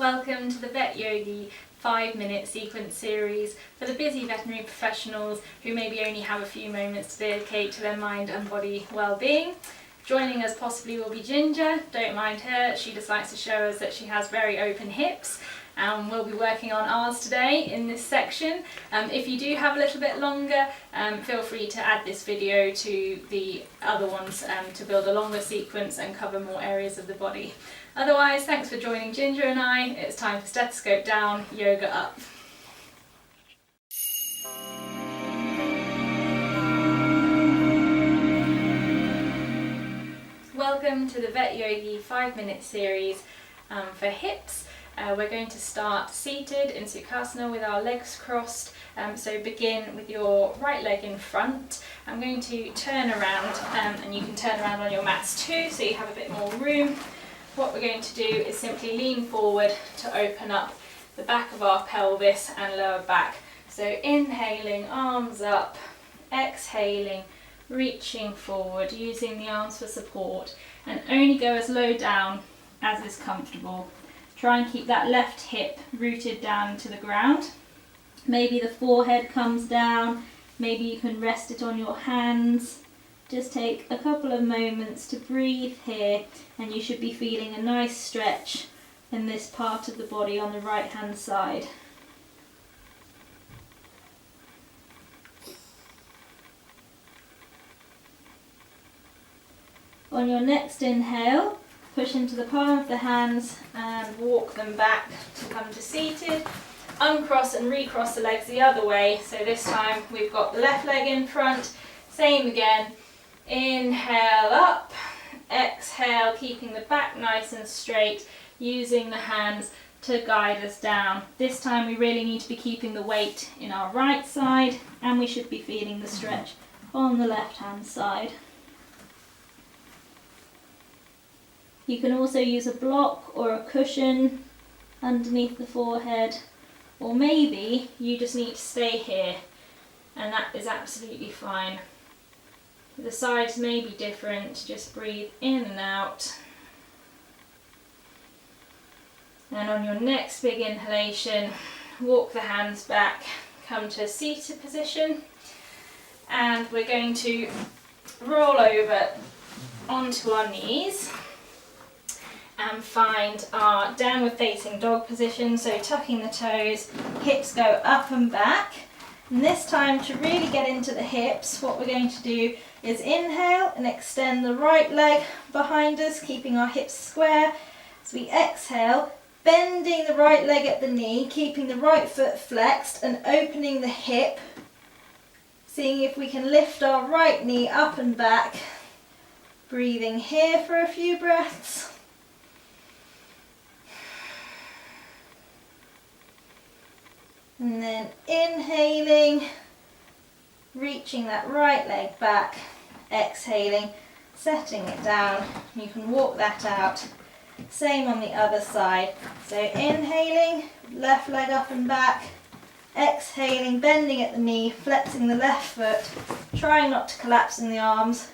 Welcome to the VetYogi 5-minute sequence series for the busy veterinary professionals who maybe only have a few moments to dedicate to their mind and body well-being. Joining us possibly will be Ginger. Don't mind her, she just likes to show us that she has very open hips. We'll be working on ours today in this section. If you do have a little bit longer, feel free to add this video to the other ones to build a longer sequence and cover more areas of the body. Otherwise, thanks for joining Ginger and I. It's time for stethoscope down, yoga up. Welcome to the VetYogi 5-minute series for hips. We're going to start seated in Sukhasana with our legs crossed. So begin with your right leg in front. I'm going to turn around and you can turn around on your mats too so you have a bit more room. What we're going to do is simply lean forward to open up the back of our pelvis and lower back. So inhaling, arms up, exhaling, reaching forward, using the arms for support, and only go as low down as is comfortable. Try and keep that left hip rooted down to the ground. Maybe the forehead comes down, maybe you can rest it on your hands. Just take a couple of moments to breathe here, and you should be feeling a nice stretch in this part of the body on the right hand side. On your next inhale, push into the palm of the hands and walk them back to come to seated. Uncross and recross the legs the other way. So this time we've got the left leg in front. Same again. Inhale up, exhale, keeping the back nice and straight, using the hands to guide us down. This time we really need to be keeping the weight in our right side, and we should be feeling the stretch on the left hand side. You can also use a block or a cushion underneath the forehead, or maybe you just need to stay here, and that is absolutely fine. The sides may be different, just breathe in and out. And on your next big inhalation, walk the hands back, come to a seated position, and we're going to roll over onto our knees and find our downward facing dog position. So tucking the toes, hips go up and back. And this time, to really get into the hips, what we're going to do is inhale and extend the right leg behind us, keeping our hips square. As we exhale, bending the right leg at the knee, keeping the right foot flexed and opening the hip. Seeing if we can lift our right knee up and back. Breathing here for a few breaths. And then inhaling, reaching that right leg back, exhaling, setting it down. You can walk that out. Same on the other side. So inhaling, left leg up and back, exhaling, bending at the knee, flexing the left foot, trying not to collapse in the arms,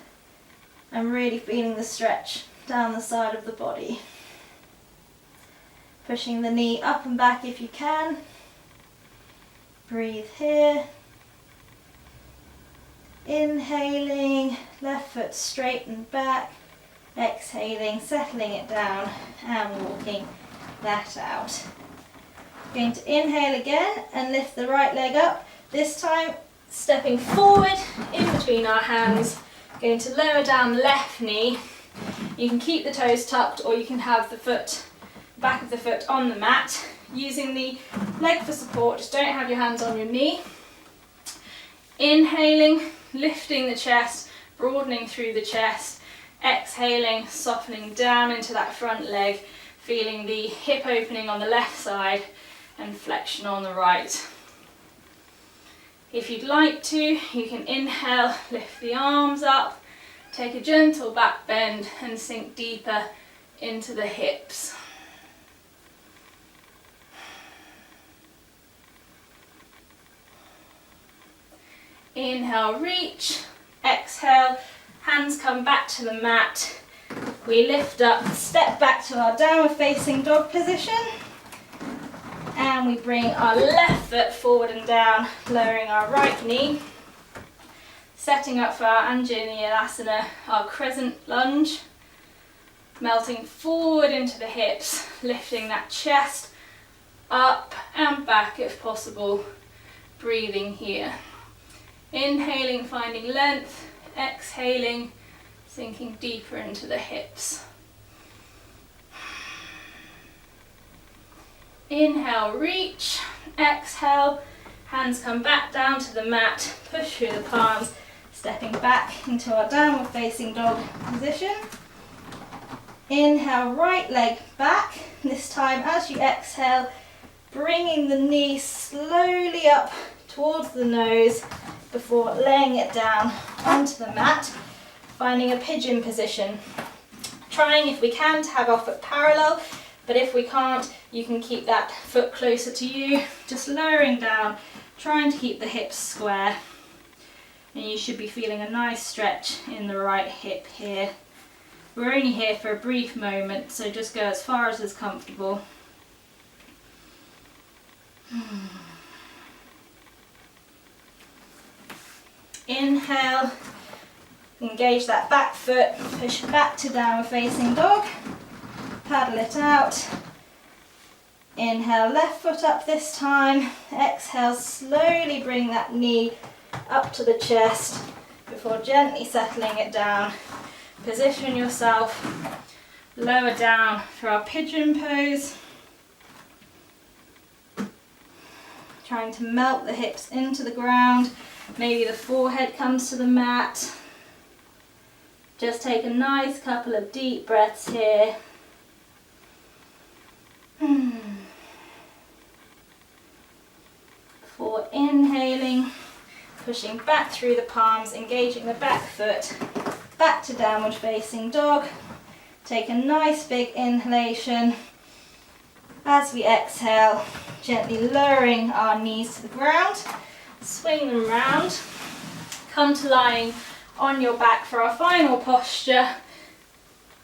and really feeling the stretch down the side of the body. Pushing the knee up and back if you can. Breathe here. Inhaling, left foot straightened back. Exhaling, settling it down and walking that out. Going to inhale again and lift the right leg up. This time stepping forward in between our hands. Going to lower down the left knee. You can keep the toes tucked, or you can have the back of the foot on the mat. Using the leg for support, just don't have your hands on your knee. Inhaling, lifting the chest, broadening through the chest. Exhaling, softening down into that front leg, feeling the hip opening on the left side and flexion on the right. If you'd like to, you can inhale, lift the arms up, take a gentle back bend and sink deeper into the hips. Inhale, reach, exhale, hands come back to the mat. We lift up, step back to our downward facing dog position. can we bring our left foot forward and down, lowering our right knee, setting up for our Anjanayalasana, our crescent lunge, melting forward into the hips, lifting that chest up and back if possible, breathing here. Inhaling, finding length, exhaling, sinking deeper into the hips. Inhale, reach, exhale, hands come back down to the mat, push through the palms, stepping back into our downward facing dog position. Inhale, right leg back, this time as you exhale, bringing the knee slowly up towards the nose before laying it down onto the mat, finding a pigeon position. Trying, if we can, to have our foot parallel, but if we can't, you can keep that foot closer to you, just lowering down, trying to keep the hips square. And you should be feeling a nice stretch in the right hip here. We're only here for a brief moment, so just go as far as is comfortable. Inhale, engage that back foot, push back to downward facing dog. Paddle it out. Inhale, left foot up this time. Exhale, slowly bring that knee up to the chest before gently settling it down. Position yourself lower down for our pigeon pose. Trying to melt the hips into the ground. Maybe the forehead comes to the mat. Just take a nice couple of deep breaths here. Before inhaling, pushing back through the palms, engaging the back foot, back to downward facing dog. Take a nice big inhalation. As we exhale, gently lowering our knees to the ground, swing them round, come to lying on your back for our final posture.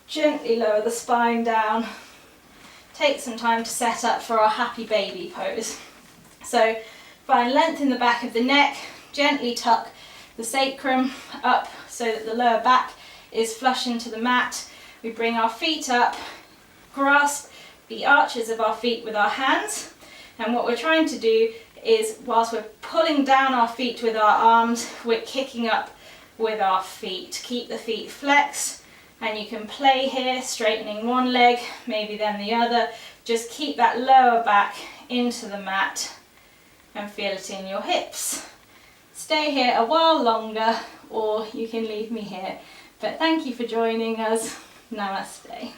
Gently lower the spine down. Take some time to set up for our happy baby pose. So find length in the back of the neck, gently tuck the sacrum up so that the lower back is flush into the mat. We bring our feet up, grasp the arches of our feet with our hands, and what we're trying to do is, whilst we're pulling down our feet with our arms, we're kicking up with our feet. Keep the feet flexed, and you can play here, straightening one leg, maybe then the other. Just keep that lower back into the mat and feel it in your hips. Stay here a while longer, or you can leave me here. But thank you for joining us. Namaste.